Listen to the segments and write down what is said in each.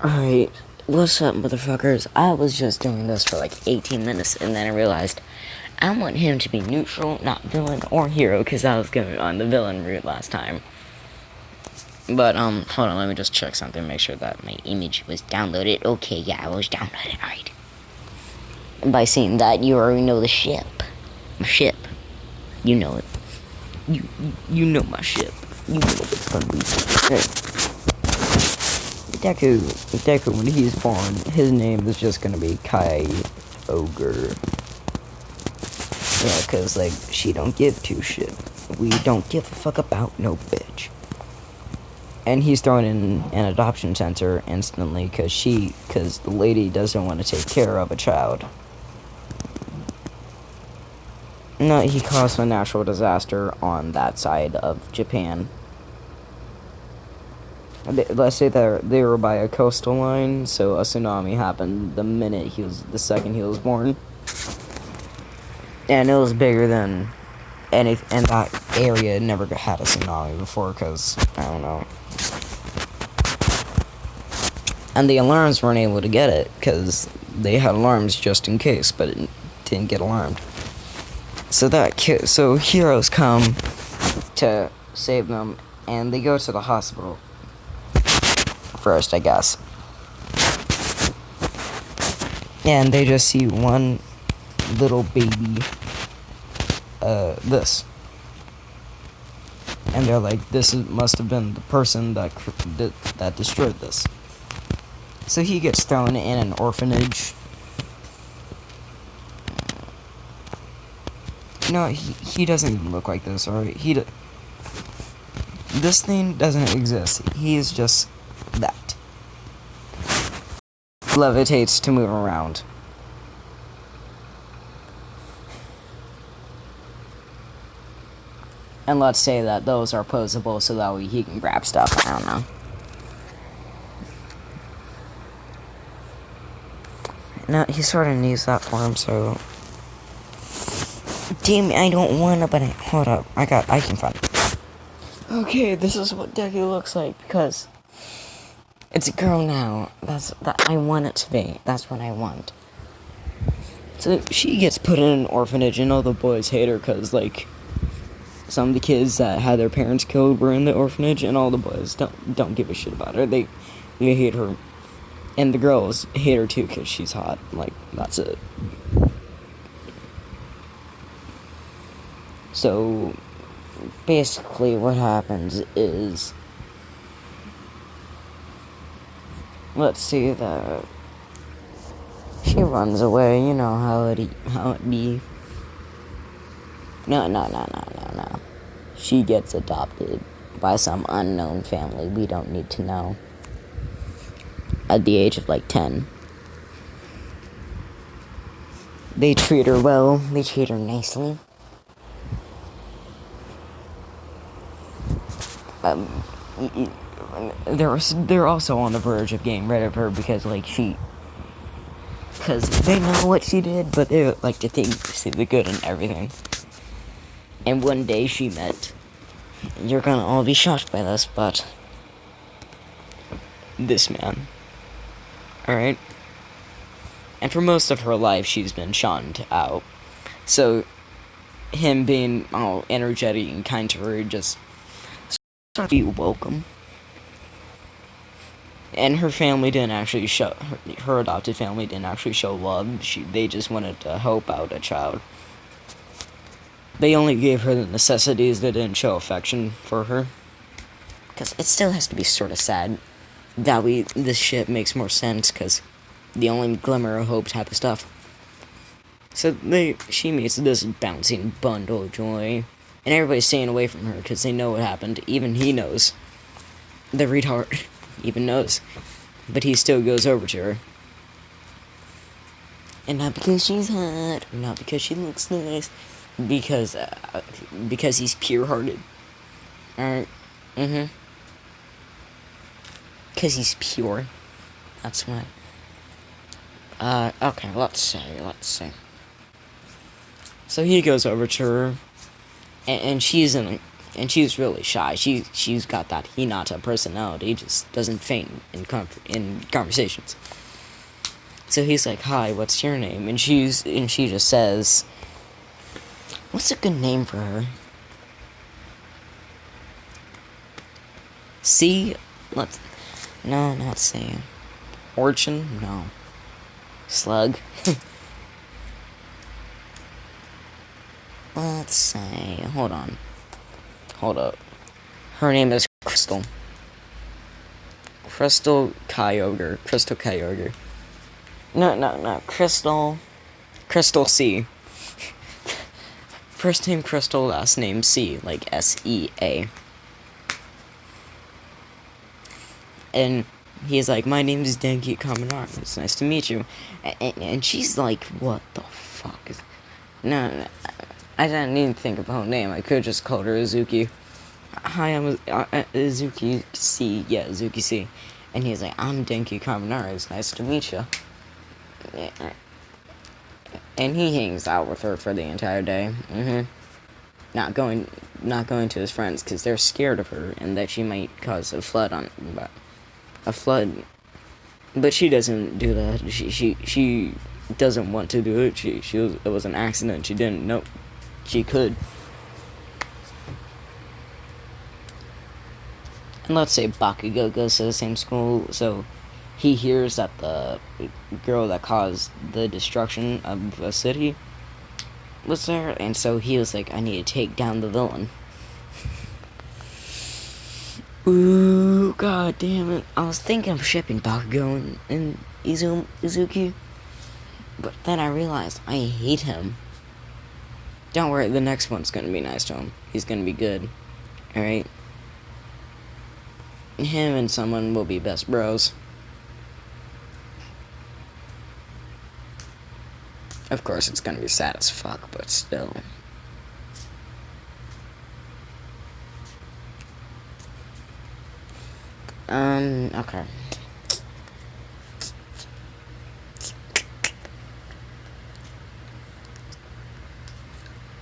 Alright, what's up, motherfuckers? I was just doing this for like 18 minutes, and then I realized I want him to be neutral, not villain or hero, because I was going on the villain route last time. But, hold on, let me just check something, make sure that my image was downloaded. Okay, yeah, it was downloaded, alright. And by seeing that, you already know the ship. My ship. You know it. You know my ship. You know what it's gonna be. Hey. Deku, when he's born, his name is just gonna be Kyoger. Yeah, cause, like, she don't give two shit. We don't give a fuck about no bitch. And he's thrown in an adoption center instantly, cause the lady doesn't want to take care of a child. No, he caused a natural disaster on that side of Japan. Let's say that they were by a coastal line, so a tsunami happened the second he was born, and it was bigger than any, and that area never had a tsunami before, cause I don't know, and the alarms weren't able to get it, cause they had alarms just in case, but it didn't get alarmed. So heroes come to save them, and they go to the hospital first, I guess. And they just see one little baby, this. And they're like, must have been the person that destroyed this. So he gets thrown in an orphanage. No, he doesn't even look like this, alright? This thing doesn't exist. He is just that. Levitates to move around. And let's say that those are posable so that way he can grab stuff. I don't know. No, he sort of needs that for him, so... Damn, I don't wanna, but hold up. I can find it. Okay, this is what Deku looks like, because... It's a girl now. I want it to be. That's what I want. So she gets put in an orphanage, and all the boys hate her because, like, some of the kids that had their parents killed were in the orphanage, and all the boys don't give a shit about her. They hate her, and the girls hate her too because she's hot. Like, that's it. So basically, what happens is. Let's see that she runs away. You know how it be. No. She gets adopted by some unknown family we don't need to know. At the age of like 10. They treat her well. They treat her nicely. They're also on the verge of getting rid of her because they know what she did, but they like to see the good in everything. And one day she met, you're gonna all be shocked by this, but this man. Alright? And for most of her life she's been shunned out. So him being all energetic and kind to her just sort of be welcome. And her family didn't actually show, her adopted family didn't actually show love. They just wanted to help out a child. They only gave her the necessities. They didn't show affection for her. Because it still has to be sort of sad. That this shit makes more sense, because the only glimmer of hope type of stuff. So she meets this bouncing bundle of joy. And everybody's staying away from her because they know what happened. Even he knows. The retard even knows. But he still goes over to her. And not because she's hot, or not because she looks nice, because he's pure-hearted. Alright, because he's pure. That's why. Okay, let's see. So he goes over to her, and she's in and she's really shy. She's got that Hinata personality, just doesn't faint in conversations. So he's like, "Hi, what's your name?" And she just says, "What's a good name for her?" C? No, not C. Orchin? No. Slug? Let's say, hold up. Her name is Crystal. Crystal Kyoger. No, Crystal C. First name Crystal, last name C, like SEA. And he's like, "My name is Denki Kaminari. It's nice to meet you." And she's like, "What the fuck is..." No, I didn't even think of her name. I could have just called her Izuki. "Hi, I'm Izuki C." Yeah, Izuki C. And he's like, "I'm Denki Kaminari. It's nice to meet you." And he hangs out with her for the entire day. Not going to his friends because they're scared of her and that she might cause a flood. But she doesn't do that. She doesn't want to do it. It was an accident. She didn't know she could. And let's say Bakugo goes to the same school, so he hears that the girl that caused the destruction of a city was there, and so he was like, "I need to take down the villain." Ooh, god damn it. I was thinking of shipping Bakugo and Izuki, but then I realized I hate him. Don't worry, the next one's gonna be nice to him. He's gonna be good. Alright? Him and someone will be best bros. Of course, it's gonna be sad as fuck, but still. Okay.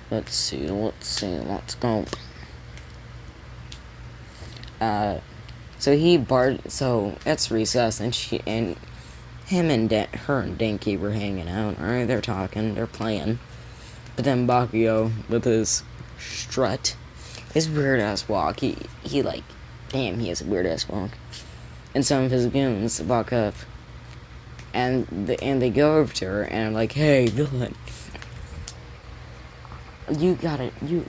Let's see, let's go. So it's recess, and him and her and Denki were hanging out. Alright, they're talking, they're playing. But then Bakugo, with his strut, his weird-ass walk, he like, damn, he has a weird-ass walk. And some of his goons walk up, and they go over to her, and are like, "Hey, villain, you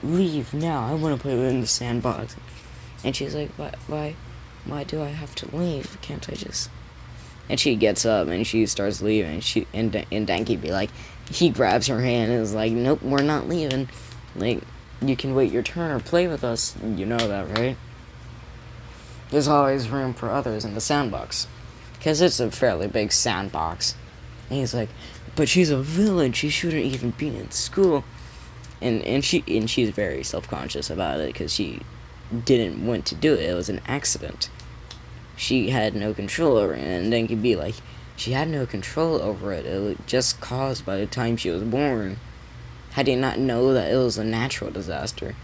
leave now. I want to play in the sandbox." And she's like, why do I have to leave? Can't I just... And she gets up, and she starts leaving, and Denki be like, he grabs her hand, and is like, "Nope, we're not leaving. Like, you can wait your turn or play with us. You know that, right? There's always room for others in the sandbox." Because it's a fairly big sandbox. And he's like, "But she's a villain. She shouldn't even be in school." And she's very self-conscious about it, because she didn't want to do it. It was an accident. She had no control over it. And then could be like, she had no control over it. It was just caused by the time she was born. How do you not know that it was a natural disaster?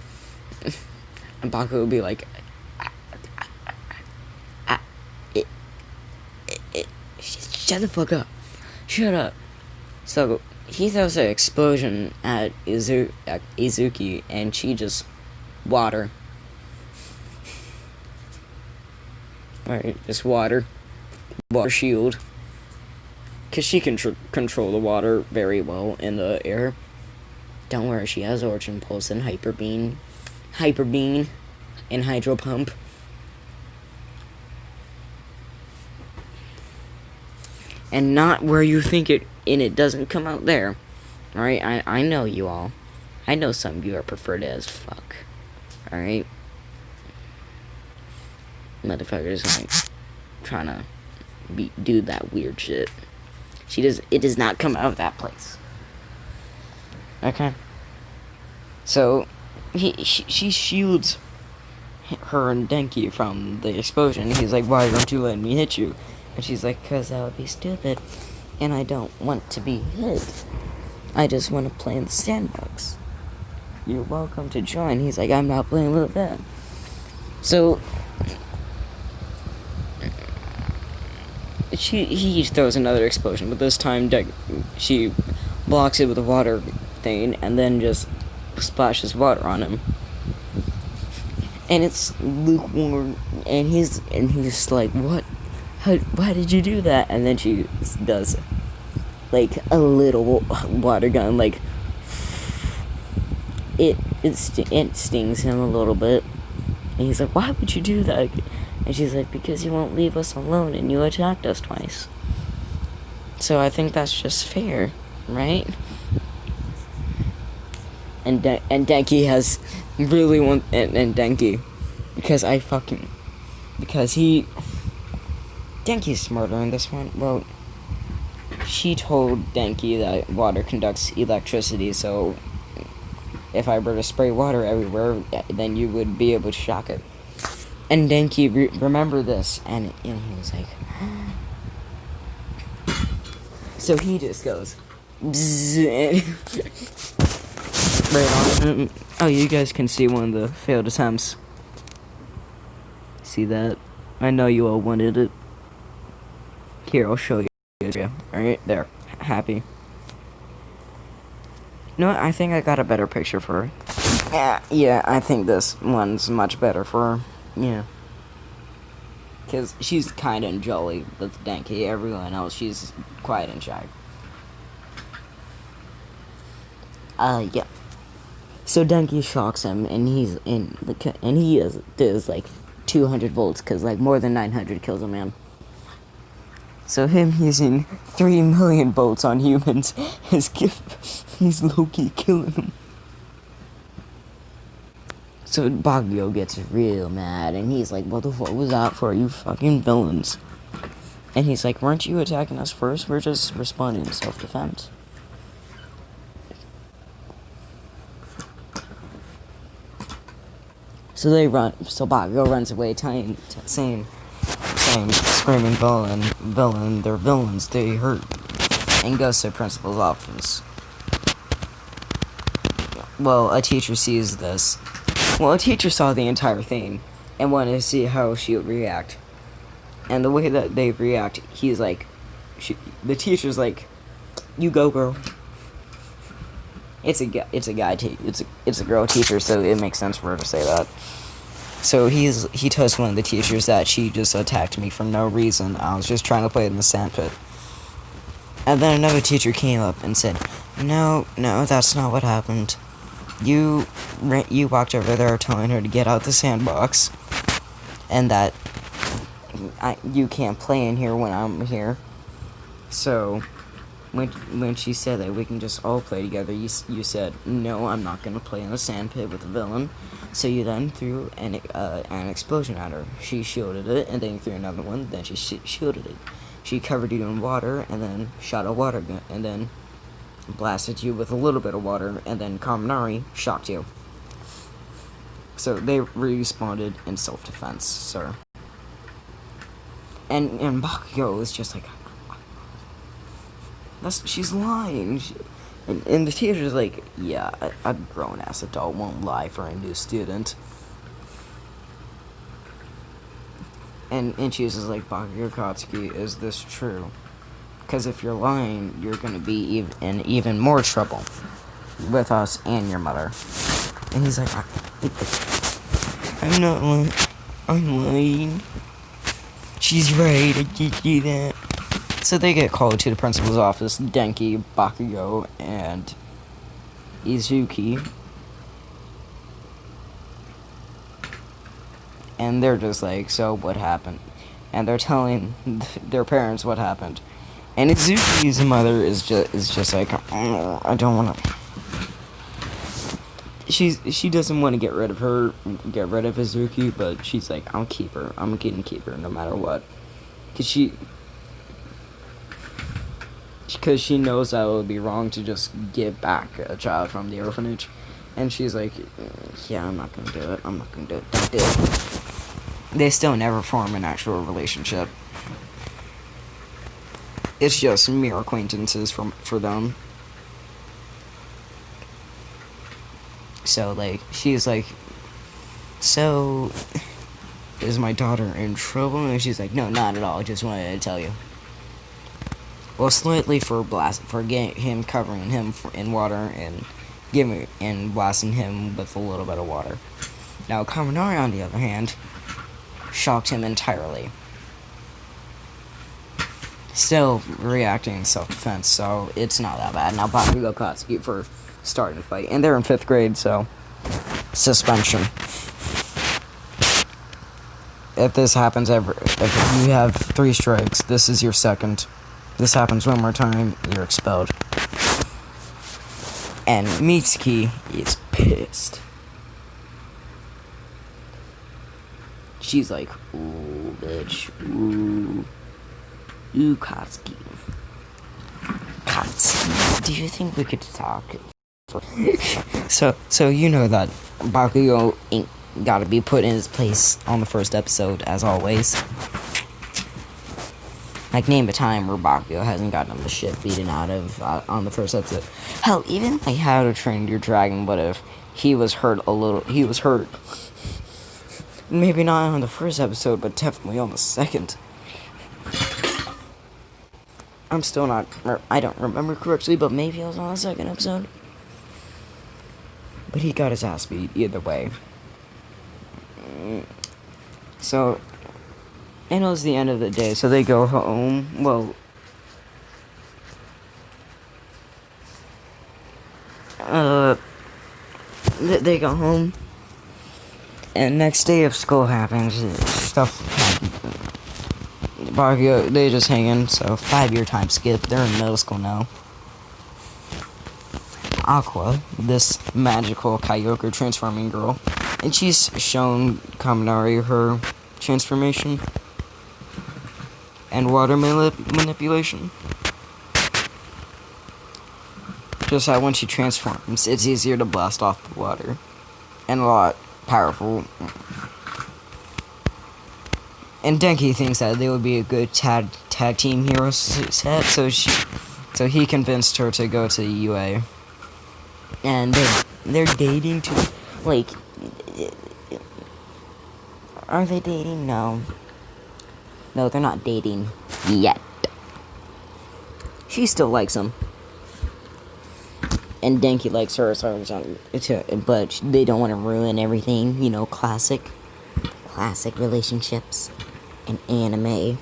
And Baku would be like, shut the fuck up. Shut up. So he throws an explosion at Izuki, and she just water. Alright, just water shield. Because she can control the water very well in the air. Don't worry, she has Origin Pulse and Hyper Beam, and Hydro Pump. And not where you think it, and it doesn't come out there. Alright, I know you all. I know some of you are preferred as fuck. Alright? Motherfuckers like trying to do that weird shit. It does not come out of that place. Okay? So, she shields her and Denki from the explosion. He's like, "Why don't you let me hit you?" And she's like, "'Cause that would be stupid. And I don't want to be hit. I just want to play in the sandbox." you're welcome to join. He's like, I'm not playing with that. So he throws another explosion, but this time she blocks it with a water thing and then just splashes water on him. And it's lukewarm, and he's just like, what? Why did you do that? And then she does like a little water gun, like it stings him a little bit. And he's like, why would you do that? And she's like, because you won't leave us alone and you attacked us twice. So I think that's just fair, right? And Denki has really and Denki, because Denki's smarter in this one. Well, she told Denki that water conducts electricity, so if I were to spray water everywhere, then you would be able to shock it. And Denki remembered this, and he was like, so he just goes, bzzz, right on. Oh, you guys can see one of the failed attempts. See that? I know you all wanted it. Here, I'll show you. Alright, there. Happy. You know what? I think I got a better picture for her. Yeah, I think this one's much better for her. Yeah. Because she's kind of jolly with Denki. Everyone else, she's quiet and shy. Yeah. So Denki shocks him, and he does like 200 volts, because like more than 900 kills a man. So him using 3 million volts on humans he's low-key killing them. So Bakugo gets real mad, and he's like, what the fuck was that for, you fucking villains? And he's like, weren't you attacking us first? We're just responding in self-defense. So Bakugo runs away, saying, screaming villain, they're villains, they hurt, and goes to the principal's office. Well, a teacher sees this. Well, a teacher saw the entire thing and wanted to see how she would react. And the way that they react, he's like, the teacher's like, you go, girl. It's a girl teacher, so it makes sense for her to say that. So he tells one of the teachers that she just attacked me for no reason. I was just trying to play in the sandpit. And then another teacher came up and said, no, that's not what happened. You walked over there telling her to get out the sandbox, and that you can't play in here when I'm here. So when she said that we can just all play together, you said, no, I'm not gonna play in a sandpit with a villain. So you then threw an explosion at her. She shielded it, and then you threw another one. Then she shielded it. She covered you in water, and then shot a water gun, and then blasted you with a little bit of water, and then Kaminari shocked you. So they responded in self-defense, sir. And Bakugo is just like, she's lying. And the teacher's like, yeah, a grown-ass adult won't lie for a new student. And she was like, Bakugo Katsuki, is this true? Because if you're lying, you're going to be in even more trouble with us and your mother. And he's like, I'm not lying. I'm lying. She's right, I did do that. So they get called to the principal's office, Denki, Bakugo, and Izuki. And they're just like, so what happened? And they're telling their parents what happened. And Izuki's mother is just like, oh, I don't want to. She doesn't want to get rid of Izuki, but she's like, I'll keep her. I'm gonna keep her no matter what. Because she knows that it would be wrong to just give back a child from the orphanage. And she's like, yeah, I'm not gonna do it. Don't do it. They still never form an actual relationship. It's just mere acquaintances for them. So, like, she's like, so, is my daughter in trouble? And she's like, no, not at all, just wanted to tell you. Well, slightly for getting him, covering him in water and blasting him with a little bit of water. Now, Kaminari, on the other hand, shocked him entirely. Still reacting in self-defense, so it's not that bad. Now, Bakugo Katsuki for starting the fight, and they're in 5th grade, so suspension. If this happens if you have 3 strikes, this is your 2nd. This happens one more time, you're expelled. And Mitsuki is pissed. She's like, ooh, bitch, ooh. Ooh, Katsuki. Katsuki, do you think we could talk? So you know that Bakugo ain't gotta be put in his place on the first episode, as always. Like, name a time where Bakugo hasn't gotten the shit beaten out of on the first episode. Hell, even like How to Train Your Dragon, but if he was hurt a little, he was hurt. Maybe not on the first episode, but definitely on the 2nd. I'm still not, I don't remember correctly, but maybe it was on the 2nd episode. But he got his ass beat either way. So, and it was the end of the day, so they go home. Well, they go home, and next day of school happens, stuff happens. Bakugo, they just hanging, so 5-year time skip, they're in middle school now. Aqua, this magical kyoger transforming girl, and she's shown Kaminari her transformation and water manipulation. Just how when she transforms, it's easier to blast off the water, and a lot powerful. And Denki thinks that they would be a good tag team hero set, so he convinced her to go to UA. And they're dating too. Like, are they dating? No, they're not dating yet. She still likes him, and Denki likes her, but they don't want to ruin everything. You know, classic relationships in anime.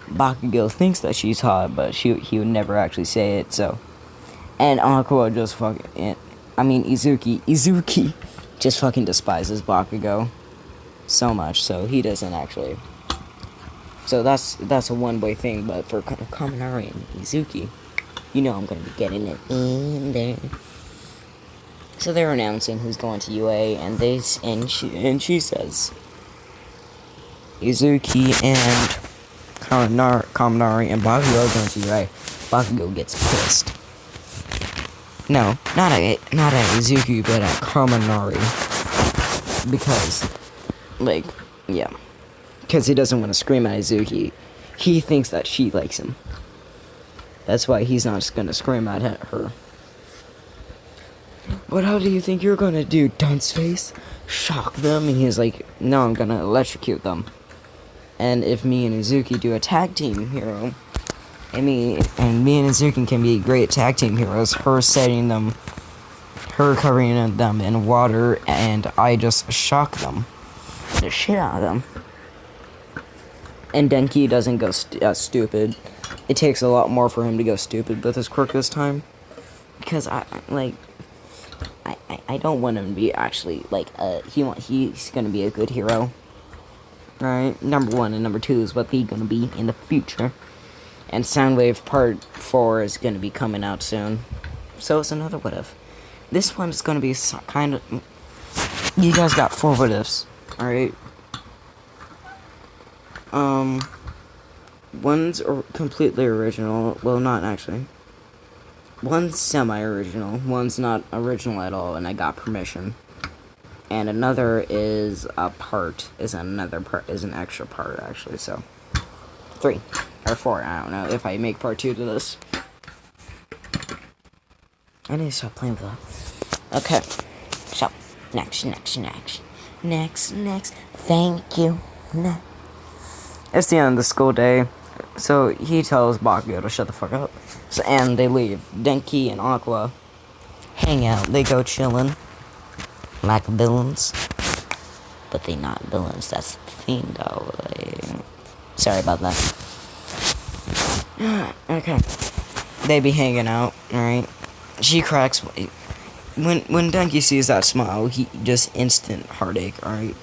Bakugo thinks that she's hot, but he would never actually say it, so. And Aqua just Izuki just fucking despises Bakugo so much, so he doesn't actually. So that's a one-way thing, but for Kaminari and Izuki, you know I'm gonna be getting it in there. So they're announcing who's going to UA, and she says Izuki and Kaminari and Bakugo are going to UA. Bakugo gets pissed. No, not at Izuki, but at Kaminari. Because, like, yeah. Because he doesn't want to scream at Izuki. He thinks that she likes him. That's why he's not just going to scream at her. But how do you think you're going to do, dunce face? Shock them? And he's like, no, I'm going to electrocute them. And if me and Izuki do a tag team hero, me and Izuki can be great tag team heroes. Her covering them in water, and I just shock them, the shit out of them. And Denki doesn't go stupid. It takes a lot more for him to go stupid with his quirk this time, because I don't want him to be actually like he's gonna be a good hero. Right, number 1 and number 2 is what he's gonna be in the future. And Soundwave Part 4 is going to be coming out soon. So it's another what if. This one's going to be kind of. You guys got 4 what ifs. Alright. One's completely original. Well, not actually. One's semi-original. One's not original at all, and I got permission. And another is an extra part, actually, so. 3. Or 4, I don't know if I make part 2 to this. I need to stop playing with that. Okay. So, next. Thank you. Next. It's the end of the school day. So, he tells Bakugo to shut the fuck up. So, and they leave. Denki and Aqua hang out. They go chillin'. Like villains. But they not villains. That's the thing, though. Sorry about that. Okay. They be hanging out, alright? She cracks. When Denki sees that smile, he just instant heartache, alright?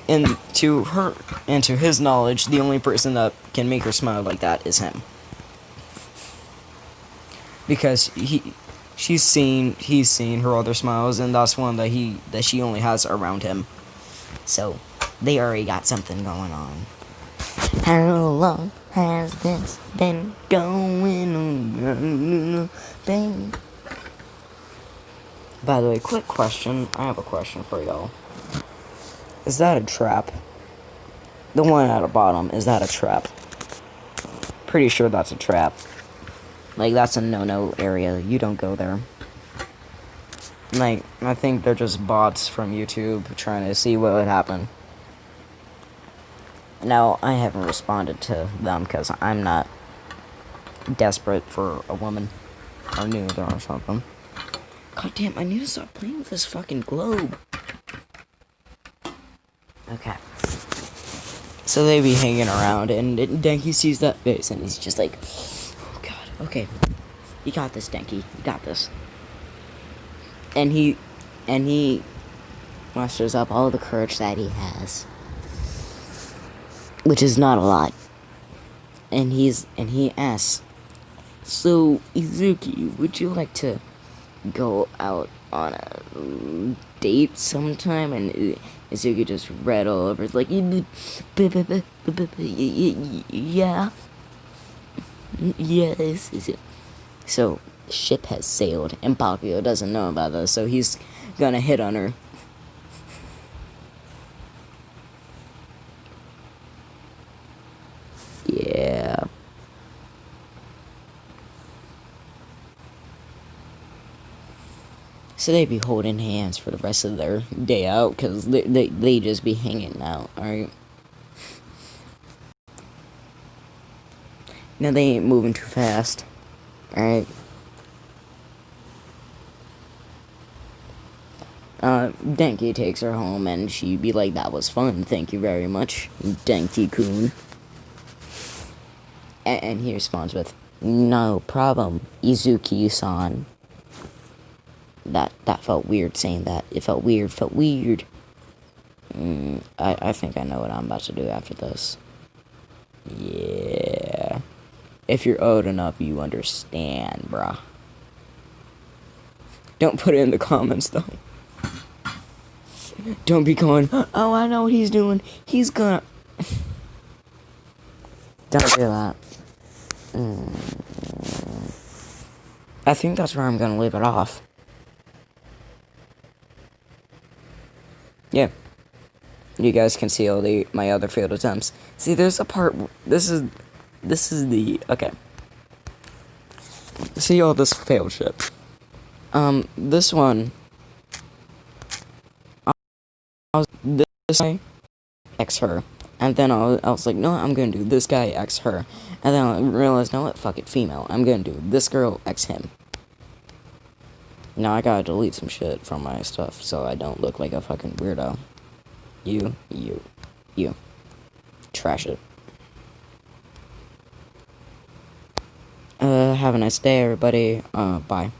And to his knowledge, the only person that can make her smile like that is him. Because he's seen her other smiles, and that's one that she only has around him. So they already got something going on. How long has this been going on, babe? By the way, quick question. I have a question for y'all. Is that a trap? The one at the bottom, is that a trap? Pretty sure that's a trap. Like, that's a no-no area. You don't go there. Like, I think they're just bots from YouTube trying to see what would happen. Now, I haven't responded to them because I'm not desperate for a woman or neither or something. God damn, I need to stop playing with this fucking globe. Okay. So they be hanging around, and Denki sees that face, and he's just like, oh god, okay. You got this, Denki. You got this. And he musters up all the courage that he has. Which is not a lot. And he asks, so, Izuki, would you like to go out on a date sometime? And Izuki just read all over. It's like, yeah. Yes. So, ship has sailed, and Bakugo doesn't know about this, so he's gonna hit on her. Yeah. So they be holding hands for the rest of their day out, because they just be hanging out, alright? Now they ain't moving too fast, alright? Denki takes her home, and she be like, that was fun, thank you very much, Denki-kun. And he responds with, no problem, Izuki-san. That felt weird saying that. It felt weird. I think I know what I'm about to do after this. Yeah. If you're old enough, you understand, bruh. Don't put it in the comments, though. Don't be going, oh, I know what he's doing. He's gonna... Don't do that. I think that's where I'm gonna leave it off. Yeah. You guys can see all my other failed attempts. See, there's a part... This is the... Okay. See all this failed shit. This one... This guy X her. And then I was like, no, I'm gonna do this guy X her. And then I realized, no, what? Fuck it, female. I'm gonna do this girl X him. Now I gotta delete some shit from my stuff so I don't look like a fucking weirdo. You. Trash it. Have a nice day, everybody. Bye.